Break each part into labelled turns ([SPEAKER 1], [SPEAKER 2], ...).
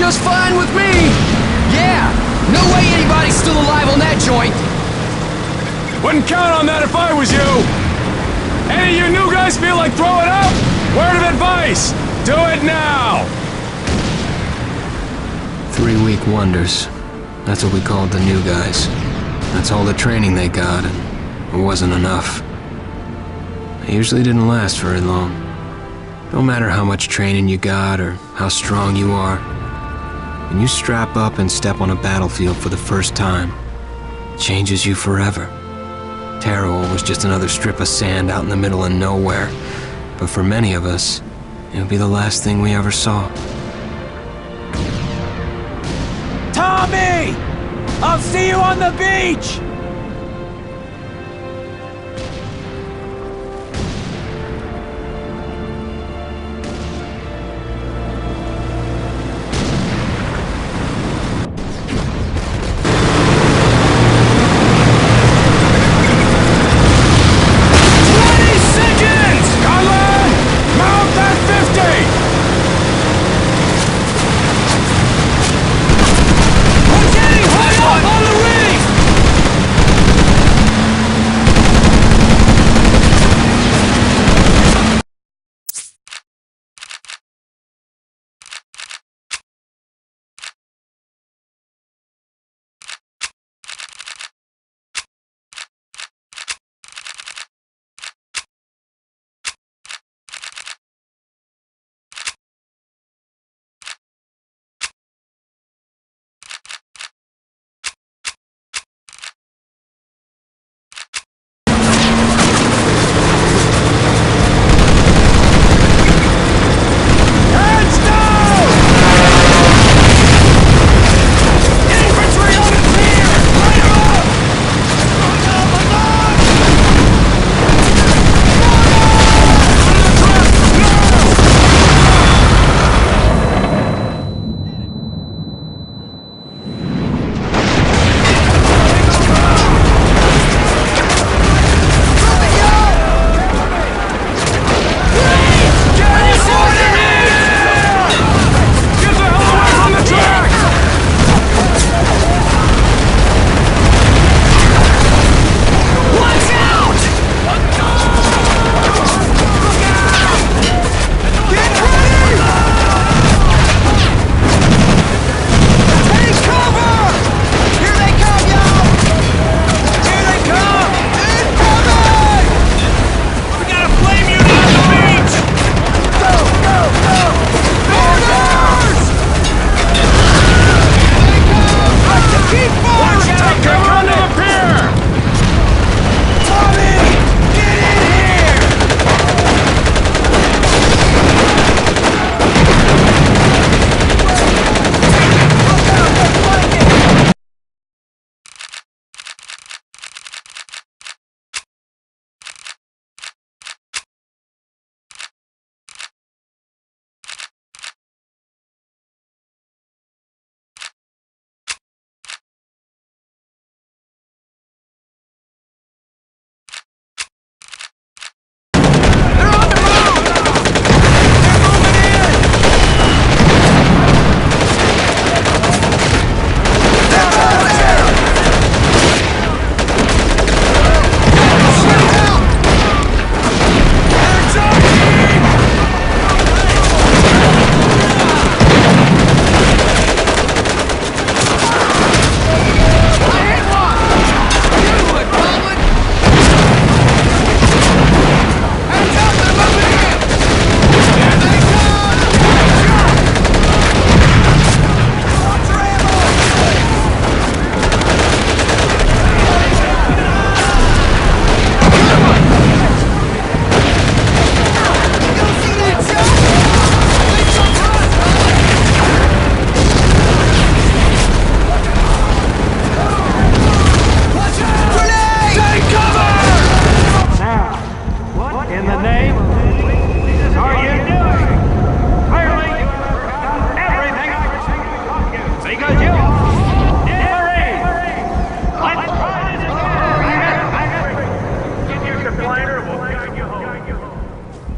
[SPEAKER 1] just fine with me. Yeah, no way anybody's still alive on that joint.
[SPEAKER 2] Wouldn't count on that if I was you. Any of you new guys feel like throwing up? Word of advice, do it now.
[SPEAKER 1] 3-week wonders. That's what we called the new guys. That's all the training they got, and it wasn't enough. It usually didn't last very long. No matter how much training you got or how strong you are, when you strap up and step on a battlefield for the first time, it changes you forever. Tarawa was just another strip of sand out in the middle of nowhere, but for many of us, it would be the last thing we ever saw.
[SPEAKER 3] Tommy! I'll see you on the beach!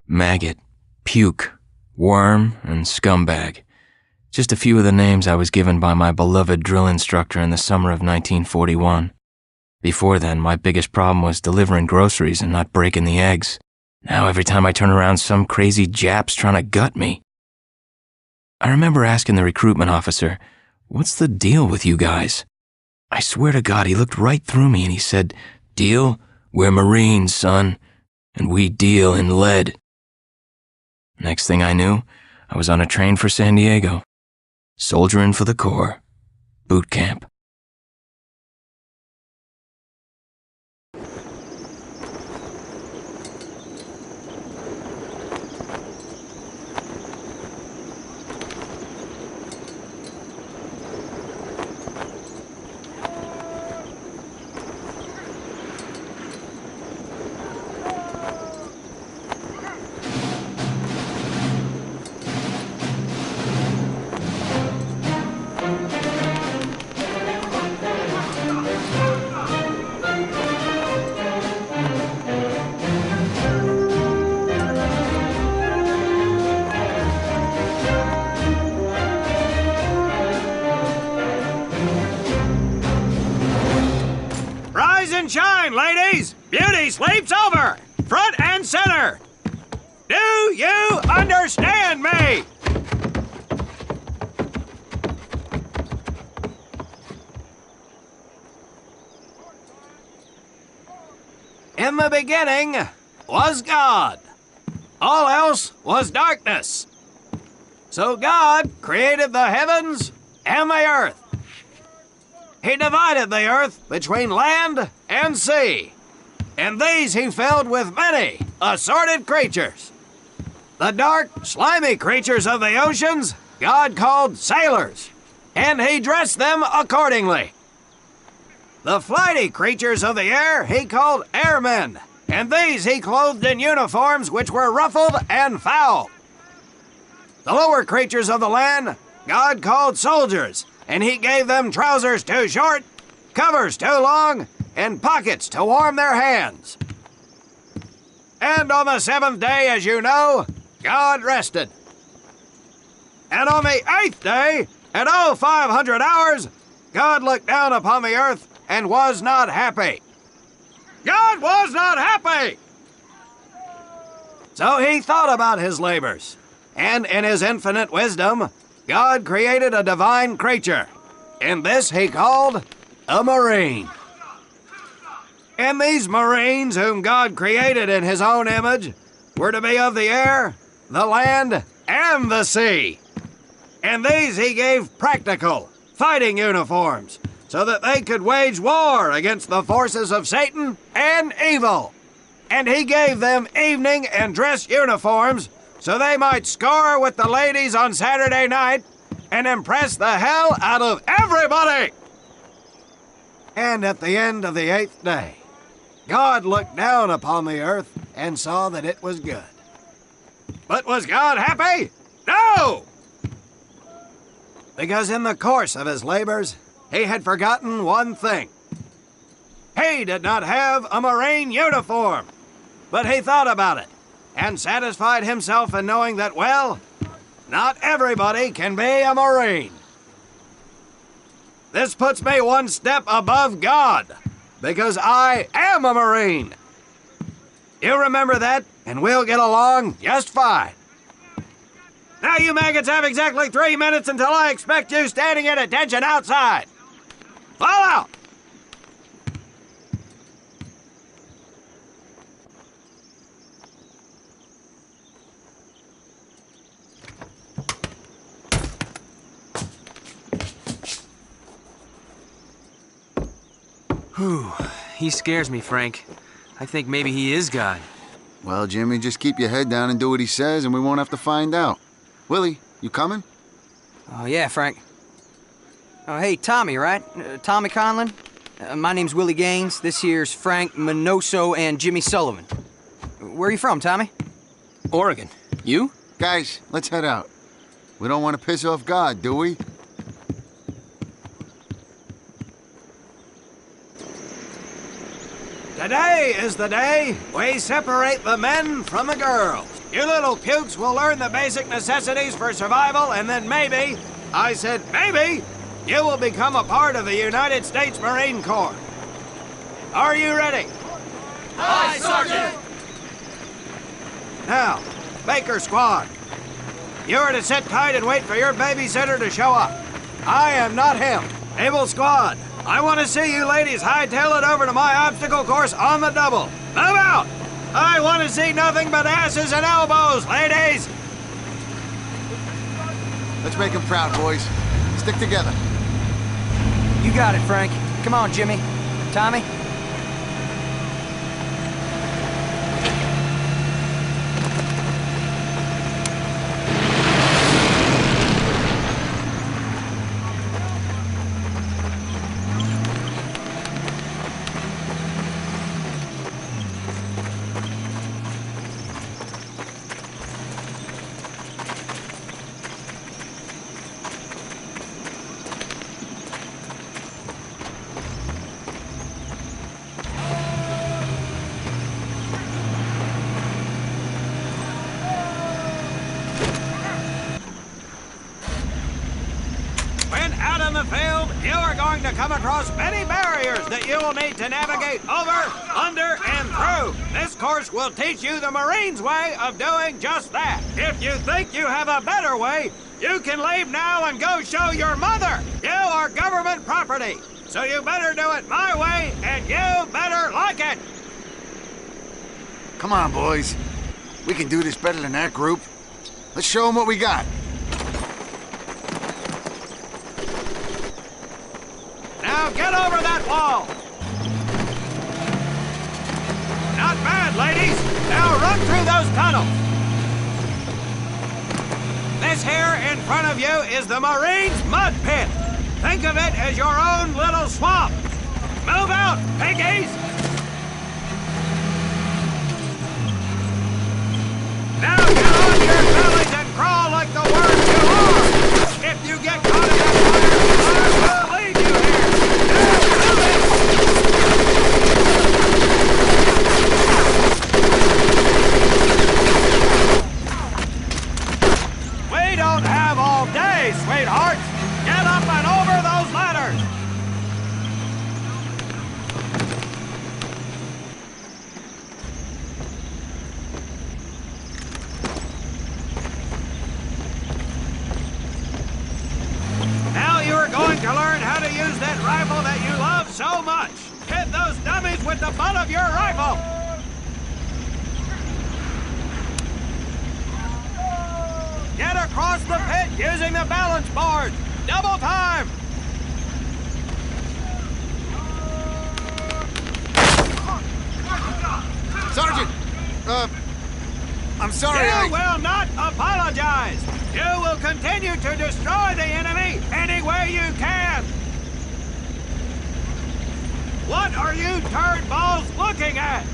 [SPEAKER 1] Maggot, puke, worm, and scumbag. Just a few of the names I was given by my beloved drill instructor in the summer of 1941. Before then, my biggest problem was delivering groceries and not breaking the eggs. Now every time I turn around, some crazy Jap's trying to gut me. I remember asking the recruitment officer, "What's the deal with you guys?" I swear to God, he looked right through me and he said, "Deal? We're Marines, son, and we deal in lead." Next thing I knew, I was on a train for San Diego, soldiering for the Corps, boot camp.
[SPEAKER 3] Shine, ladies! Beauty sleeps over! Front and center! Do you understand me? In the beginning was God. All else was darkness. So God created the heavens and the earth. He divided the earth between land and sea, and these he filled with many assorted creatures. The dark, slimy creatures of the oceans God called sailors, and he dressed them accordingly. The flighty creatures of the air he called airmen, and these he clothed in uniforms which were ruffled and foul. The lower creatures of the land God called soldiers, and he gave them trousers too short, covers too long, and pockets to warm their hands. And on the seventh day, as you know, God rested. And on the eighth day, at 0500 hours, God looked down upon the earth and was not happy. God was not happy! So he thought about his labors, and in his infinite wisdom, God created a divine creature, and this he called a Marine. And these Marines, whom God created in his own image, were to be of the air, the land, and the sea. And these he gave practical, fighting uniforms, so that they could wage war against the forces of Satan and evil. And he gave them evening and dress uniforms, so they might score with the ladies on Saturday night and impress the hell out of everybody. And at the end of the eighth day, God looked down upon the earth and saw that it was good. But was God happy? No! Because in the course of his labors, he had forgotten one thing. He did not have a Marine uniform, but he thought about it and satisfied himself in knowing that, well, not everybody can be a Marine. This puts me one step above God, because I am a Marine. You remember that, and we'll get along just fine. Now you maggots have exactly 3 minutes until I expect you standing at attention outside. Fall out!
[SPEAKER 4] Whew. He scares me, Frank. I think maybe he is God.
[SPEAKER 5] Well, Jimmy, just keep your head down and do what he says, and we won't have to find out. Willie, you coming?
[SPEAKER 4] Oh, yeah, Frank. Oh, hey, Tommy, right? Tommy Conlin? My name's Willie Gaines. This here's Frank Minoso and Jimmy Sullivan. Where are you from, Tommy?
[SPEAKER 1] Oregon. You?
[SPEAKER 5] Guys, let's head out. We don't want to piss off God, do we?
[SPEAKER 3] Today is the day we separate the men from the girls. You little pukes will learn the basic necessities for survival, and then maybe, I said maybe, you will become a part of the United States Marine Corps. Are you ready?
[SPEAKER 2] Aye, Sergeant!
[SPEAKER 3] Now, Baker Squad, you are to sit tight and wait for your babysitter to show up. I am not him. Able Squad, I want to see you ladies hightail it over to my obstacle course on the double. Move out! I want to see nothing but asses and elbows, ladies!
[SPEAKER 5] Let's make him proud, boys. Stick together.
[SPEAKER 4] You got it, Frank. Come on, Jimmy. Tommy?
[SPEAKER 3] To come across many barriers that you will need to navigate over, under, and through. This course will teach you the Marines' way of doing just that. If you think you have a better way, you can leave now and go show your mother. You are government property, so you better do it my way, and you better like it.
[SPEAKER 5] Come on, boys. We can do this better than that group. Let's show them what we got.
[SPEAKER 3] Now get over that wall! Not bad, ladies! Now run through those tunnels! This here in front of you is the Marines' mud pit. Think of it as your own little swamp. Move out, piggies! Now get on your bellies and crawl like the worms you are! If you get caught in that fire, I will leave you here! We don't have all day, sweethearts! Get up and over those ladders! Now you're going to learn how to use that rifle that you love so much. Hit those dummies with the butt of your rifle! Get across the pit using the balance board! Double time!
[SPEAKER 5] Sergeant! I'm sorry,
[SPEAKER 3] You will not apologize! You will continue to destroy the enemy any way you can! What are you turd balls looking at?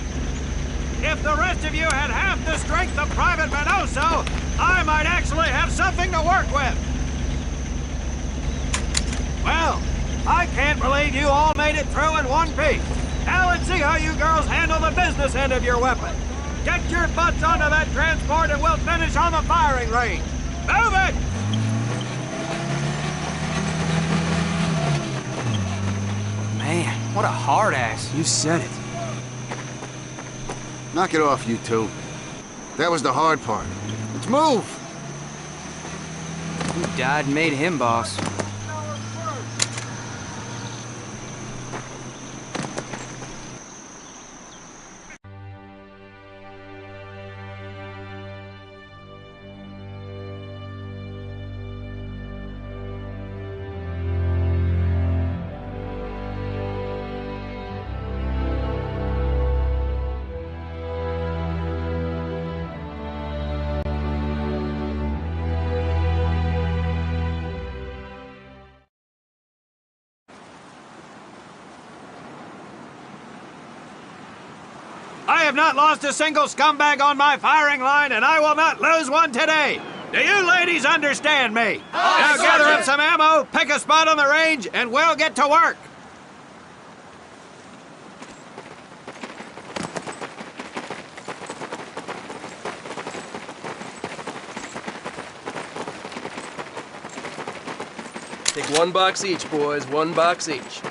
[SPEAKER 3] If the rest of you had half the strength of Private Minoso, I might actually have something to work with. Well, I can't believe you all made it through in one piece. Now let's see how you girls handle the business end of your weapon. Get your butts onto that transport and we'll finish on the firing range. Move it!
[SPEAKER 4] Man, what a hard ass.
[SPEAKER 1] You said it.
[SPEAKER 5] Knock it off, you two. That was the hard part. Let's move!
[SPEAKER 4] Who died and made him boss?
[SPEAKER 3] I have not lost a single scumbag on my firing line, and I will not lose one today. Do you ladies understand me? Now gather up some ammo, pick a spot on the range, and we'll get to work.
[SPEAKER 6] Take 1 box each, boys. 1 box each.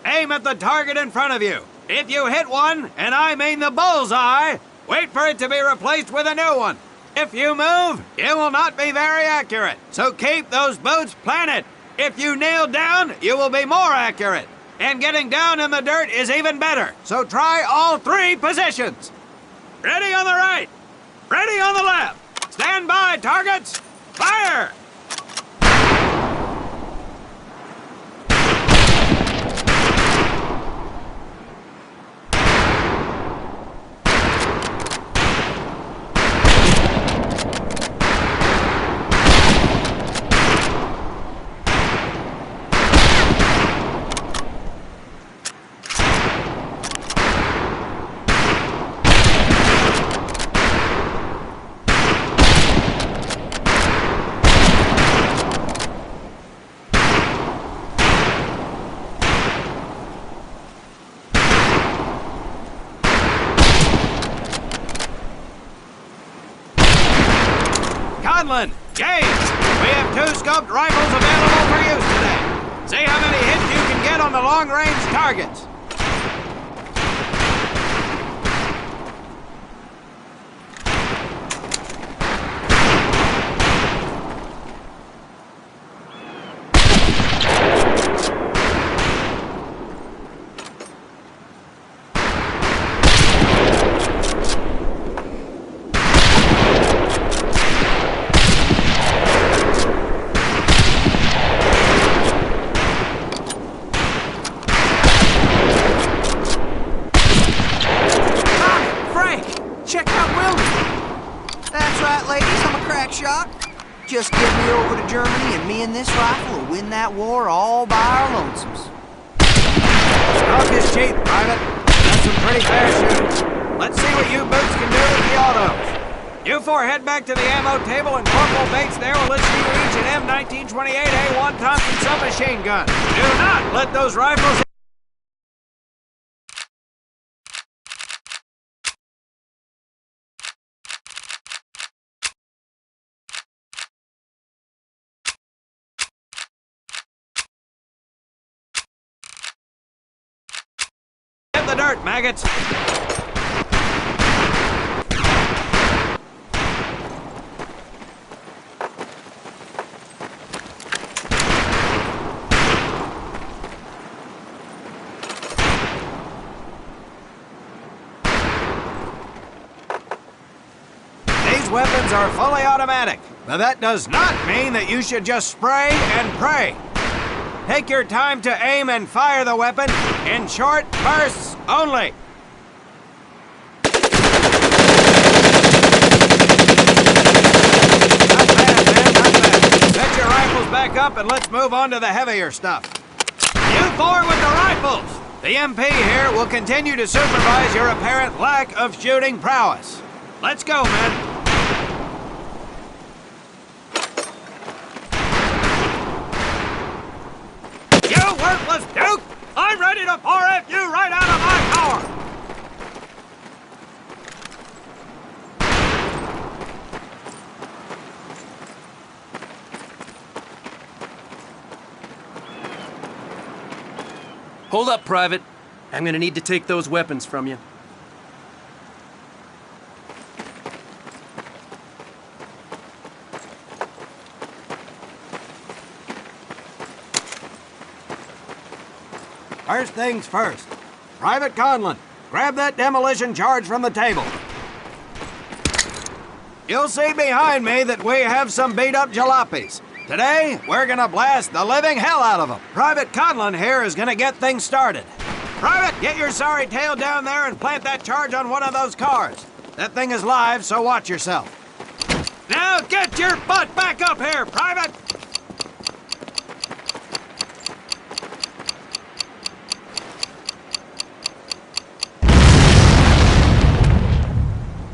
[SPEAKER 3] Aim at the target in front of you. If you hit one, and I mean the bullseye, wait for it to be replaced with a new one. If you move, it will not be very accurate. So keep those boots planted. If you kneel down, you will be more accurate. And getting down in the dirt is even better. So try all 3 positions. Ready on the right. Ready on the left. Stand by, targets. Fire! Conlin, James, we have 2 scoped rifles available for use today. See how many hits you can get on the long-range targets.
[SPEAKER 4] Just get me over to Germany and me and this rifle will win that war all by our lonesomes.
[SPEAKER 3] Stock is cheap, Private. That's some pretty fair shooting. Let's see what you boots can do with the autos. You 4 head back to the ammo table and Corporal Bates there will issue you each an M1928A1 Thompson submachine gun. Do not let those rifles... the dirt, maggots. These weapons are fully automatic, but that does not mean that you should just spray and pray. Take your time to aim and fire the weapon in short bursts only. Not bad, man, not bad. Set your rifles back up and let's move on to the heavier stuff. You 4 with the rifles. The MP here will continue to supervise your apparent lack of shooting prowess. Let's go, men. You worthless Duke! I'm ready to 4F you right out of my power!
[SPEAKER 6] Hold up, Private. I'm gonna need to take those weapons from you.
[SPEAKER 3] First things first. Private Conlin, grab that demolition charge from the table. You'll see behind me that we have some beat-up jalopies. Today, we're gonna blast the living hell out of them. Private Conlin here is gonna get things started. Private, get your sorry tail down there and plant that charge on one of those cars. That thing is live, so watch yourself. Now get your butt back up here, Private!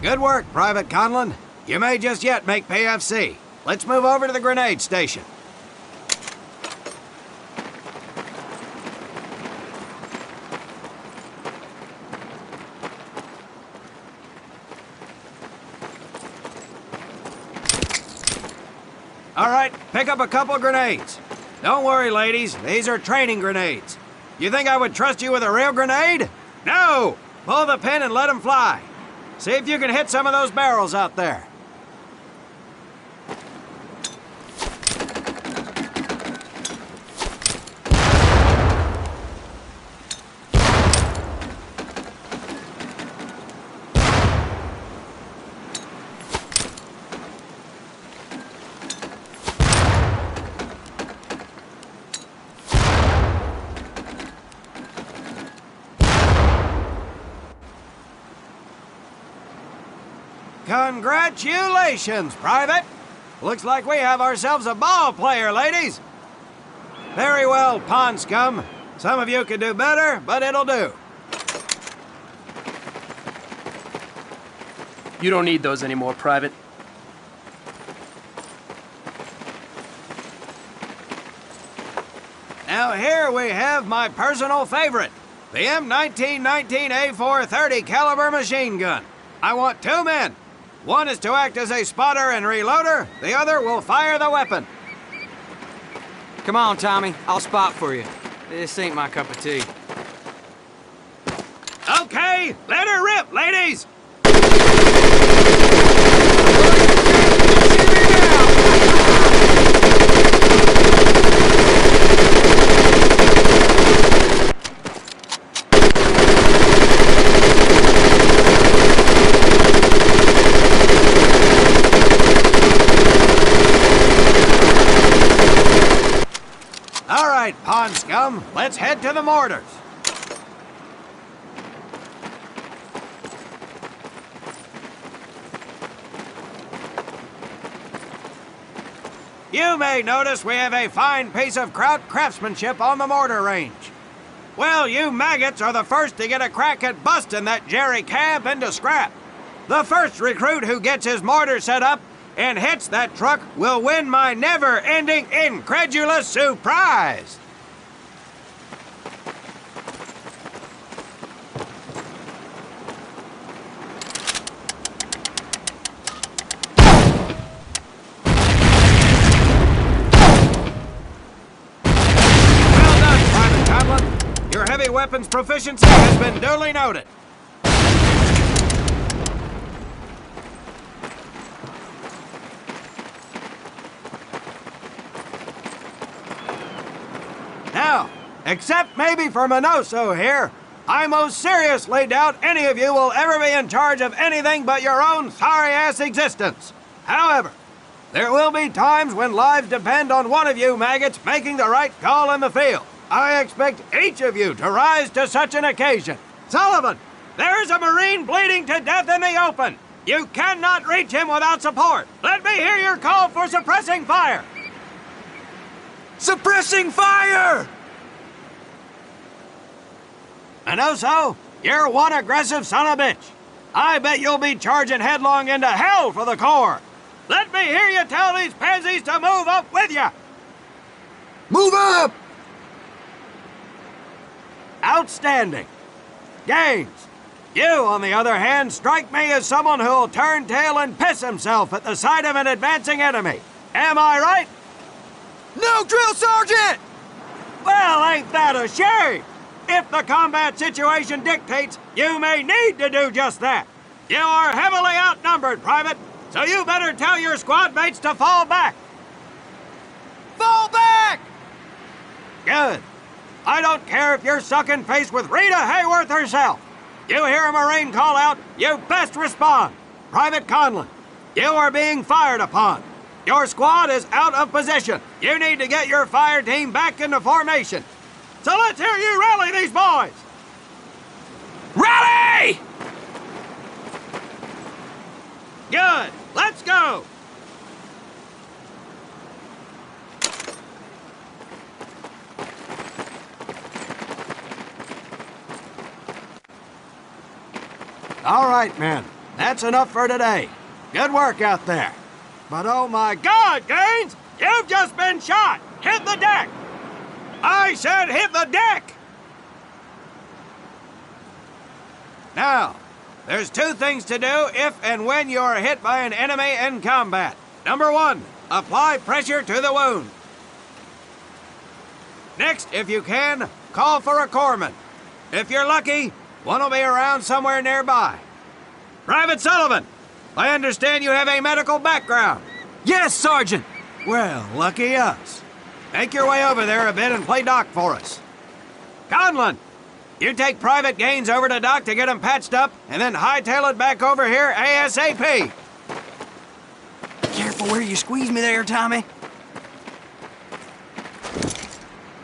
[SPEAKER 3] Good work, Private Conlin. You may just yet make PFC. Let's move over to the grenade station. All right, pick up a couple grenades. Don't worry, ladies. These are training grenades. You think I would trust you with a real grenade? No! Pull the pin and let them fly. See if you can hit some of those barrels out there. Congratulations, Private! Looks like we have ourselves a ball player, ladies. Very well, pond scum. Some of you could do better, but it'll do.
[SPEAKER 6] You don't need those anymore, Private.
[SPEAKER 3] Now here we have my personal favorite, the M1919A4 30-caliber machine gun. I want 2 men. One is to act as a spotter and reloader. The other will fire the weapon.
[SPEAKER 4] Come on, Tommy. I'll spot for you. This ain't my cup of tea.
[SPEAKER 3] Okay, let her rip, ladies! All right, pond scum, let's head to the mortars. You may notice we have a fine piece of kraut craftsmanship on the mortar range. Well, you maggots are the first to get a crack at busting that jerry cab into scrap. The first recruit who gets his mortar set up and hits that truck will win my never-ending incredulous surprise. Well done, Private Conlin. Your heavy weapons proficiency has been duly noted. Now, except maybe for Minoso here, I most seriously doubt any of you will ever be in charge of anything but your own sorry-ass existence. However, there will be times when lives depend on one of you maggots making the right call in the field. I expect each of you to rise to such an occasion. Sullivan, there's a Marine bleeding to death in the open. You cannot reach him without support. Let me hear your call for suppressing fire.
[SPEAKER 2] Suppressing fire!
[SPEAKER 3] Minoso, you're one aggressive son of a bitch. I bet you'll be charging headlong into hell for the Corps. Let me hear you tell these pansies to move up with you.
[SPEAKER 2] Move up!
[SPEAKER 3] Outstanding. Gaines, you, on the other hand, strike me as someone who'll turn tail and piss himself at the sight of an advancing enemy. Am I right?
[SPEAKER 2] No, Drill Sergeant!
[SPEAKER 3] Well, ain't that a shame? If the combat situation dictates, you may need to do just that. You are heavily outnumbered, Private, so you better tell your squad mates to fall back.
[SPEAKER 2] Fall back!
[SPEAKER 3] Good. I don't care if you're sucking face with Rita Hayworth herself. You hear a Marine call out, you best respond. Private Conlin, you are being fired upon. Your squad is out of position. You need to get your fire team back into formation. So let's hear you rally these boys.
[SPEAKER 2] Rally!
[SPEAKER 3] Good. Let's go. All right, men. That's enough for today. Good work out there. But oh my God, Gaines! You've just been shot! Hit the deck! I said hit the deck! Now, there's two things to do if and when you are hit by an enemy in combat. Number one, apply pressure to the wound. Next, if you can, call for a corpsman. If you're lucky, one will be around somewhere nearby. Private Sullivan, I understand you have a medical background.
[SPEAKER 4] Yes, Sergeant!
[SPEAKER 3] Well, lucky us. Make your way over there a bit and play doc for us. Conlin, you take Private Gaines over to doc to get him patched up, and then hightail it back over here ASAP.
[SPEAKER 4] Careful where you squeeze me there, Tommy.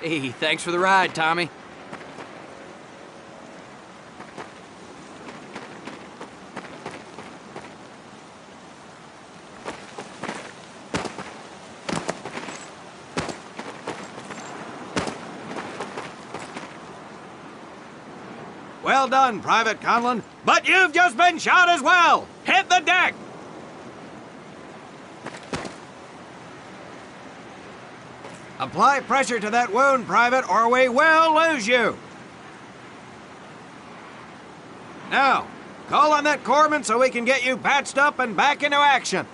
[SPEAKER 4] Hey, thanks for the ride, Tommy.
[SPEAKER 3] Well done, Private Conlin, but you've just been shot as well. Hit the deck. Apply pressure to that wound, Private, or we will lose you. Now, call on that corpsman so we can get you patched up and back into action.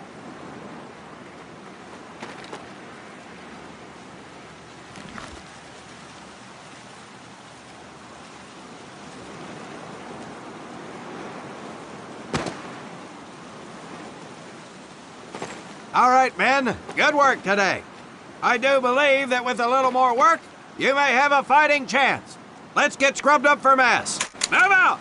[SPEAKER 3] All right, men, good work today. I do believe that with a little more work, you may have a fighting chance. Let's get scrubbed up for mass. Move out!